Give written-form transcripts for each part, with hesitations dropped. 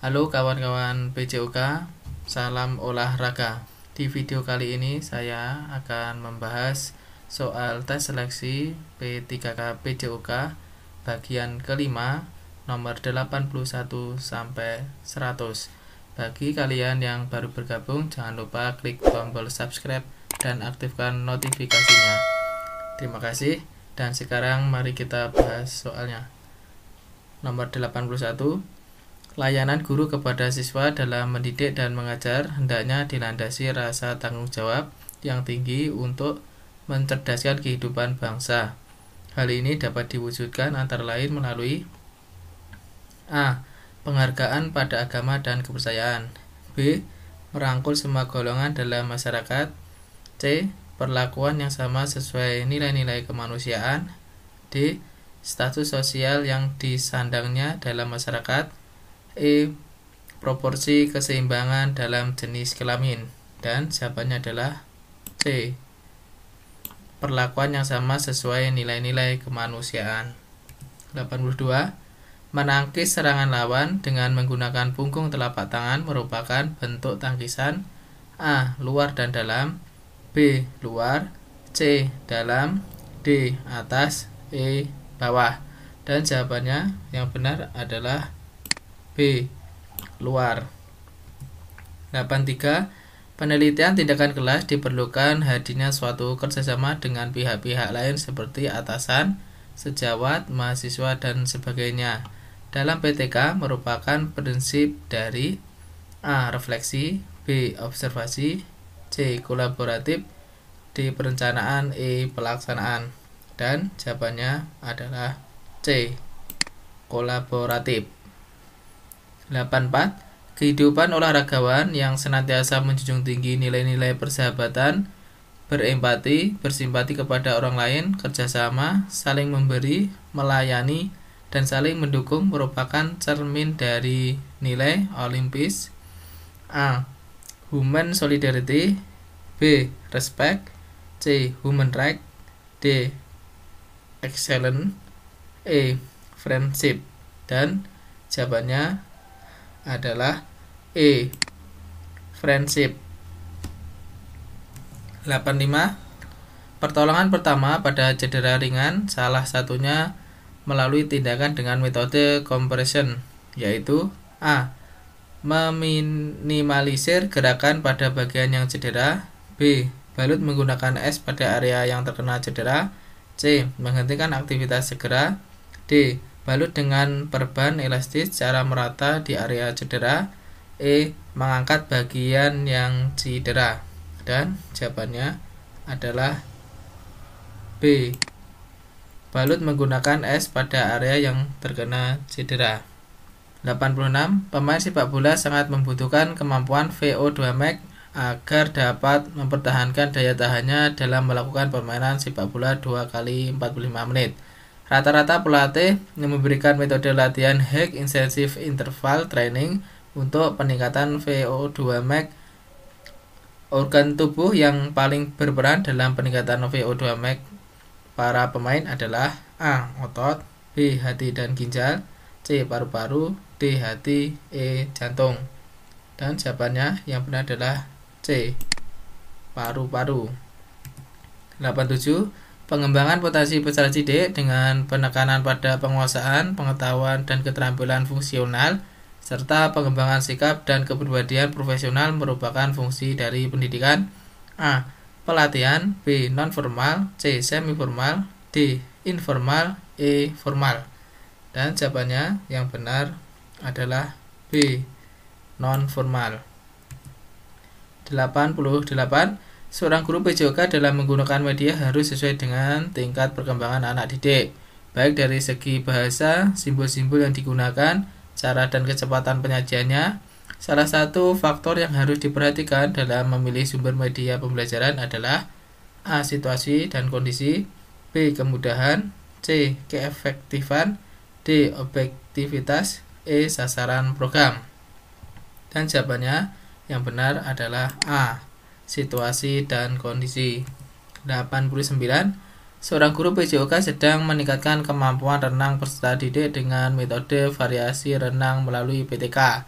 Halo kawan-kawan PJOK, salam olahraga. Di video kali ini saya akan membahas soal tes seleksi P3K PJOK bagian kelima nomor 81 sampai 100. Bagi kalian yang baru bergabung, jangan lupa klik tombol subscribe dan aktifkan notifikasinya. Terima kasih, dan sekarang mari kita bahas soalnya. Nomor 81. Layanan guru kepada siswa dalam mendidik dan mengajar hendaknya dilandasi rasa tanggung jawab yang tinggi untuk mencerdaskan kehidupan bangsa. Hal ini dapat diwujudkan antara lain melalui A. Penghargaan pada agama dan kepercayaan. B. Merangkul semua golongan dalam masyarakat. C. Perlakuan yang sama sesuai nilai-nilai kemanusiaan. D. Status sosial yang disandangnya dalam masyarakat. E. Proporsi keseimbangan dalam jenis kelamin. Dan jawabannya adalah C. Perlakuan yang sama sesuai nilai-nilai kemanusiaan. 82. Menangkis serangan lawan dengan menggunakan punggung telapak tangan merupakan bentuk tangkisan A. Luar dan dalam, B. Luar, C. Dalam, D. Atas, E. Bawah. Dan jawabannya yang benar adalah B. Luar. 83. Penelitian tindakan kelas diperlukan hadirnya suatu kerjasama dengan pihak-pihak lain seperti atasan, sejawat, mahasiswa, dan sebagainya. Dalam PTK merupakan prinsip dari A. Refleksi, B. Observasi, C. Kolaboratif, D. Perencanaan, E. Pelaksanaan. Dan jawabannya adalah C. Kolaboratif. 84. Kehidupan olahragawan yang senantiasa menjunjung tinggi nilai-nilai persahabatan, berempati, bersimpati kepada orang lain, kerjasama, saling memberi, melayani, dan saling mendukung merupakan cermin dari nilai Olimpis. A. Human solidarity, B. Respect, C. Human right, D. Excellence, E. Friendship. Dan jawabannya adalah E. Friendship. 85. Pertolongan pertama pada cedera ringan salah satunya melalui tindakan dengan metode compression, yaitu A. Meminimalisir gerakan pada bagian yang cedera, B. Balut menggunakan es pada area yang terkena cedera, C. Menghentikan aktivitas segera, D. Balut dengan perban elastis secara merata di area cedera, E. Mengangkat bagian yang cedera. Dan jawabannya adalah B. Balut menggunakan es pada area yang terkena cedera. 86. Pemain sepak bola sangat membutuhkan kemampuan VO2 max agar dapat mempertahankan daya tahannya dalam melakukan permainan sepak bola 2 kali 45 menit. Rata-rata pelatih memberikan metode latihan High Intensive Interval Training untuk peningkatan VO2 max. Organ tubuh yang paling berperan dalam peningkatan VO2 max para pemain adalah A. Otot, B. Hati dan ginjal, C. Paru-paru, D. Hati, E. Jantung. Dan jawabannya yang benar adalah C. Paru-paru. 87. Pengembangan potensi peserta didik dengan penekanan pada penguasaan, pengetahuan, dan keterampilan fungsional, serta pengembangan sikap dan kepribadian profesional merupakan fungsi dari pendidikan. A. Pelatihan, B. Non-formal, C. Semi-formal, D. Informal, E. Formal. Dan jawabannya yang benar adalah B. Non-formal. 88. Seorang guru PJOK dalam menggunakan media harus sesuai dengan tingkat perkembangan anak didik, baik dari segi bahasa, simbol-simbol yang digunakan, cara dan kecepatan penyajiannya. Salah satu faktor yang harus diperhatikan dalam memilih sumber media pembelajaran adalah A. Situasi dan kondisi, B. Kemudahan, C. Keefektifan, D. Objektivitas, E. Sasaran program. Dan jawabannya yang benar adalah A. Situasi dan kondisi. 89. Seorang guru PJOK sedang meningkatkan kemampuan renang peserta didik dengan metode variasi renang melalui PTK.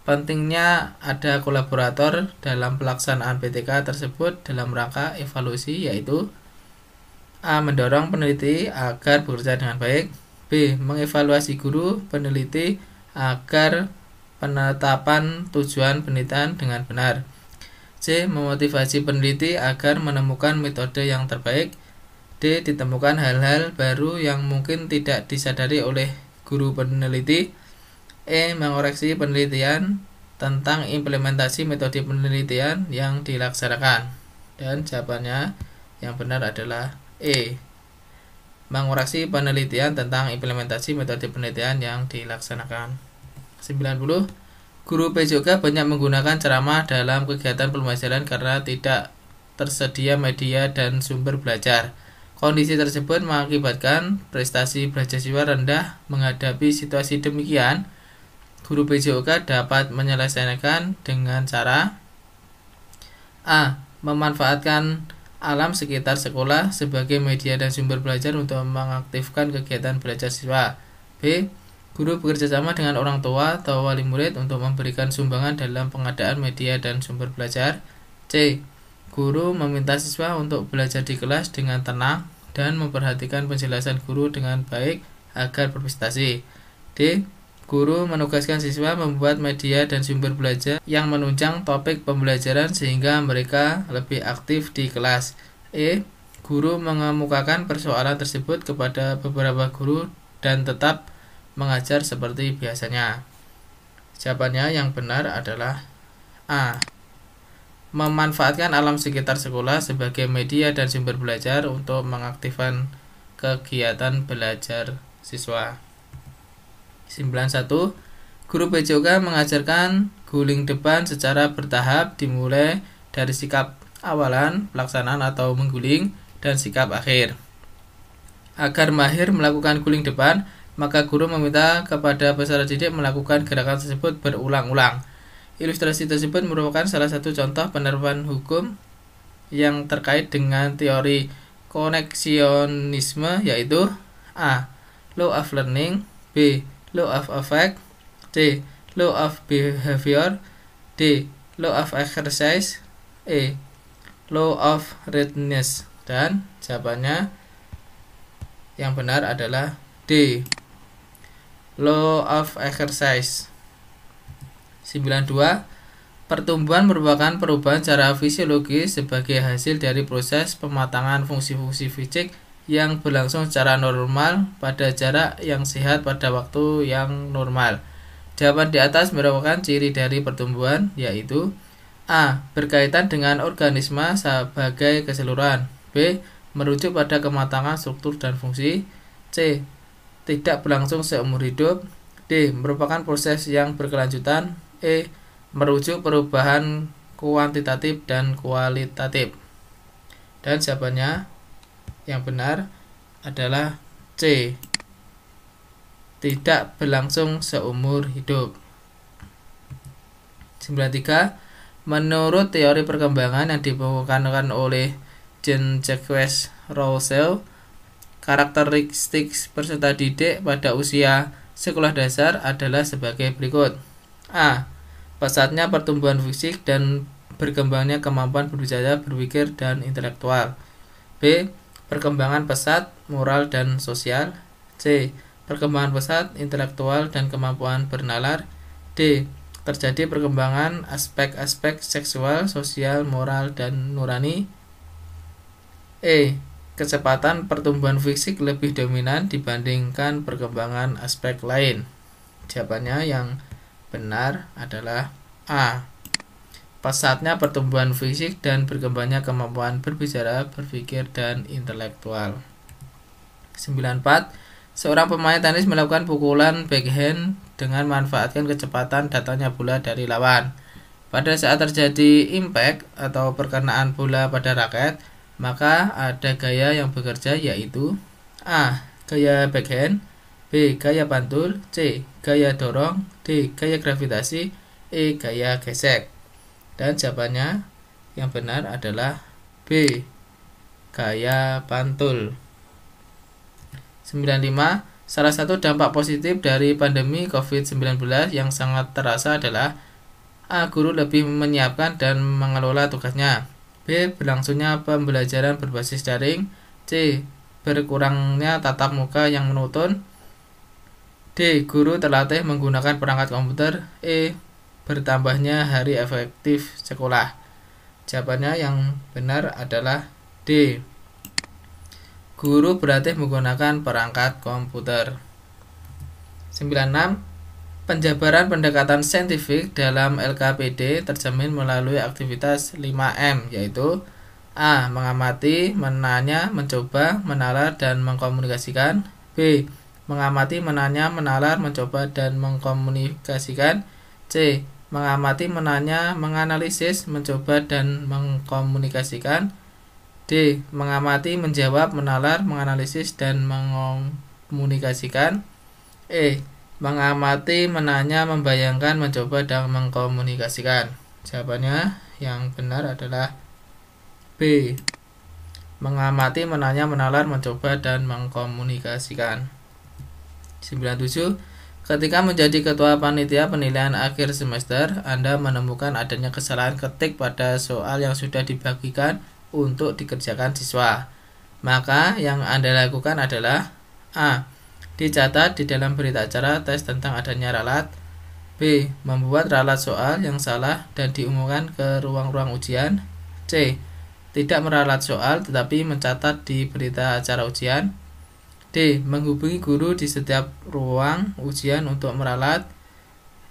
Pentingnya ada kolaborator dalam pelaksanaan PTK tersebut dalam rangka evaluasi, yaitu A. Mendorong peneliti agar bekerja dengan baik. B. Mengevaluasi guru peneliti agar penetapan tujuan penelitian dengan benar. C. Memotivasi peneliti agar menemukan metode yang terbaik. D. Ditemukan hal-hal baru yang mungkin tidak disadari oleh guru peneliti. E. Mengoreksi penelitian tentang implementasi metode penelitian yang dilaksanakan. Dan jawabannya yang benar adalah E. Mengoreksi penelitian tentang implementasi metode penelitian yang dilaksanakan. 90. Guru PJOK banyak menggunakan ceramah dalam kegiatan pembelajaran karena tidak tersedia media dan sumber belajar. Kondisi tersebut mengakibatkan prestasi belajar siswa rendah. Menghadapi situasi demikian, guru PJOK dapat menyelesaikan dengan cara A. Memanfaatkan alam sekitar sekolah sebagai media dan sumber belajar untuk mengaktifkan kegiatan belajar siswa. B. Guru bekerja sama dengan orang tua atau wali murid untuk memberikan sumbangan dalam pengadaan media dan sumber belajar. C. Guru meminta siswa untuk belajar di kelas dengan tenang dan memperhatikan penjelasan guru dengan baik agar berprestasi. D. Guru menugaskan siswa membuat media dan sumber belajar yang menunjang topik pembelajaran sehingga mereka lebih aktif di kelas. E. Guru mengemukakan persoalan tersebut kepada beberapa guru dan tetap mengajar seperti biasanya. Jawabannya yang benar adalah A. Memanfaatkan alam sekitar sekolah sebagai media dan sumber belajar untuk mengaktifkan kegiatan belajar siswa. 91. Guru PJOK mengajarkan guling depan secara bertahap dimulai dari sikap awalan, pelaksanaan atau mengguling, dan sikap akhir. Agar mahir melakukan guling depan, maka guru meminta kepada peserta didik melakukan gerakan tersebut berulang-ulang. Ilustrasi tersebut merupakan salah satu contoh penerapan hukum yang terkait dengan teori koneksionisme, yaitu A. Law of learning. B. Law of effect. C. Law of behavior. D. Law of exercise. E. Law of readiness. Dan jawabannya yang benar adalah D. Law of exercise. 92. Pertumbuhan merupakan perubahan secara fisiologis sebagai hasil dari proses pematangan fungsi-fungsi fisik yang berlangsung secara normal pada jarak yang sehat pada waktu yang normal. Jawaban di atas merupakan ciri dari pertumbuhan, yaitu A. Berkaitan dengan organisme sebagai keseluruhan. B. Merujuk pada kematangan struktur dan fungsi. C. Tidak berlangsung seumur hidup. D. Merupakan proses yang berkelanjutan. E. Merujuk perubahan kuantitatif dan kualitatif. Dan jawabannya yang benar adalah C. Tidak berlangsung seumur hidup. 93. Menurut teori perkembangan yang dikemukakan oleh Jean-Jacques Rousseau, karakteristik peserta didik pada usia sekolah dasar adalah sebagai berikut. A. Pesatnya pertumbuhan fisik dan berkembangnya kemampuan berbicara, berpikir, dan intelektual. B. Perkembangan pesat, moral, dan sosial. C. Perkembangan pesat, intelektual, dan kemampuan bernalar. D. Terjadi perkembangan aspek-aspek seksual, sosial, moral, dan nurani. E. Kecepatan pertumbuhan fisik lebih dominan dibandingkan perkembangan aspek lain. Jawabannya yang benar adalah A. Pesatnya pertumbuhan fisik dan berkembangnya kemampuan berbicara, berpikir, dan intelektual. 94. Seorang pemain tenis melakukan pukulan backhand dengan memanfaatkan kecepatan datangnya bola dari lawan. Pada saat terjadi impact atau perkenaan bola pada raket, maka ada gaya yang bekerja, yaitu A. Gaya backhand. B. Gaya pantul. C. Gaya dorong. D. Gaya gravitasi. E. Gaya gesek. Dan jawabannya yang benar adalah B. Gaya pantul. 95. Salah satu dampak positif dari pandemi COVID-19 yang sangat terasa adalah A. Guru lebih menyiapkan dan mengelola tugasnya. B. Berlangsungnya pembelajaran berbasis daring. C. Berkurangnya tatap muka yang monoton. D. Guru terlatih menggunakan perangkat komputer. E. Bertambahnya hari efektif sekolah. Jawabannya yang benar adalah D. Guru berlatih menggunakan perangkat komputer. 96. Penjabaran pendekatan saintifik dalam LKPD tercermin melalui aktivitas 5M, yaitu A. Mengamati, menanya, mencoba, menalar, dan mengkomunikasikan. B. Mengamati, menanya, menalar, mencoba, dan mengkomunikasikan. C. Mengamati, menanya, menganalisis, mencoba, dan mengkomunikasikan. D. Mengamati, menjawab, menalar, menganalisis, dan mengkomunikasikan. E. Mengamati, menanya, membayangkan, mencoba, dan mengkomunikasikan. Jawabannya yang benar adalah B. Mengamati, menanya, menalar, mencoba, dan mengkomunikasikan. 97. Ketika menjadi ketua panitia penilaian akhir semester, Anda menemukan adanya kesalahan ketik pada soal yang sudah dibagikan untuk dikerjakan siswa. Maka yang Anda lakukan adalah A. Dicatat di dalam berita acara tes tentang adanya ralat. B. Membuat ralat soal yang salah dan diumumkan ke ruang-ruang ujian. C. Tidak meralat soal tetapi mencatat di berita acara ujian. D. Menghubungi guru di setiap ruang ujian untuk meralat.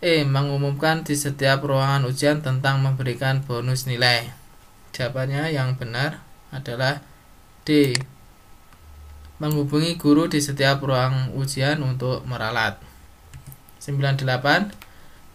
E. Mengumumkan di setiap ruangan ujian tentang memberikan bonus nilai. Jawabannya yang benar adalah D. Menghubungi guru di setiap ruang ujian untuk meralat. 98.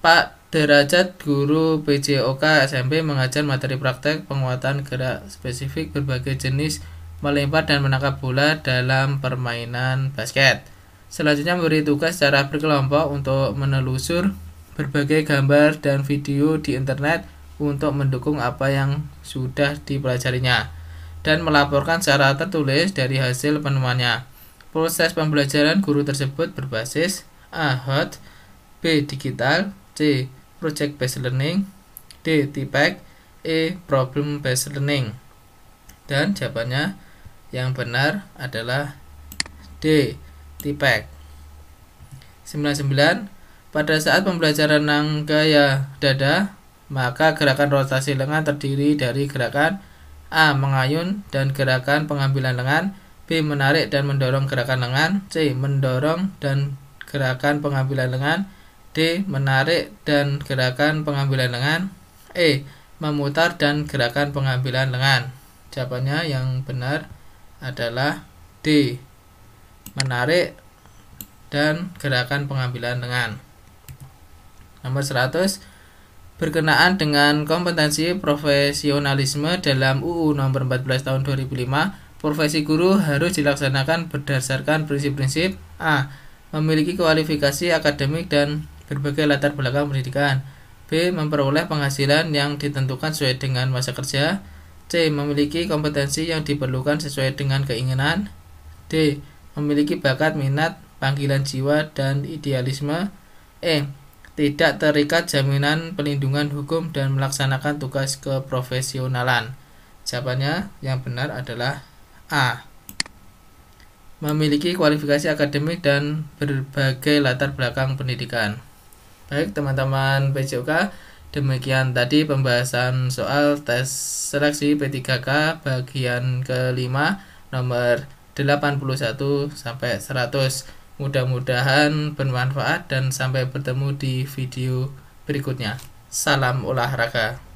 Pak Derajat, guru PJOK SMP, mengajar materi praktek penguatan gerak spesifik berbagai jenis melempar dan menangkap bola dalam permainan basket. Selanjutnya memberi tugas secara berkelompok untuk menelusur berbagai gambar dan video di internet untuk mendukung apa yang sudah dipelajarinya dan melaporkan secara tertulis dari hasil penemuannya. Proses pembelajaran guru tersebut berbasis A. Hot, B. Digital, C. Project Based Learning, D. TPEC, E. Problem Based Learning. Dan jawabannya yang benar adalah D. TPEC. 99. Pada saat pembelajaran gaya dada, maka gerakan rotasi lengan terdiri dari gerakan A. Mengayun dan gerakan pengambilan lengan. B. Menarik dan mendorong gerakan lengan. C. Mendorong dan gerakan pengambilan lengan. D. Menarik dan gerakan pengambilan lengan. E. Memutar dan gerakan pengambilan lengan. Jawabannya yang benar adalah D. Menarik dan gerakan pengambilan lengan. Nomor 100. Berkenaan dengan kompetensi profesionalisme dalam UU Nomor 14 Tahun 2005, profesi guru harus dilaksanakan berdasarkan prinsip-prinsip A. Memiliki kualifikasi akademik dan berbagai latar belakang pendidikan. B. Memperoleh penghasilan yang ditentukan sesuai dengan masa kerja. C. Memiliki kompetensi yang diperlukan sesuai dengan keinginan. D. Memiliki bakat, minat, panggilan jiwa, dan idealisme. E. Tidak terikat jaminan pelindungan hukum dan melaksanakan tugas keprofesionalan. Jawabannya yang benar adalah A. Memiliki kualifikasi akademik dan berbagai latar belakang pendidikan. Baik teman-teman PJOK, demikian tadi pembahasan soal tes seleksi P3K bagian kelima nomor 81 sampai 100. Mudah-mudahan bermanfaat dan sampai bertemu di video berikutnya. Salam olahraga.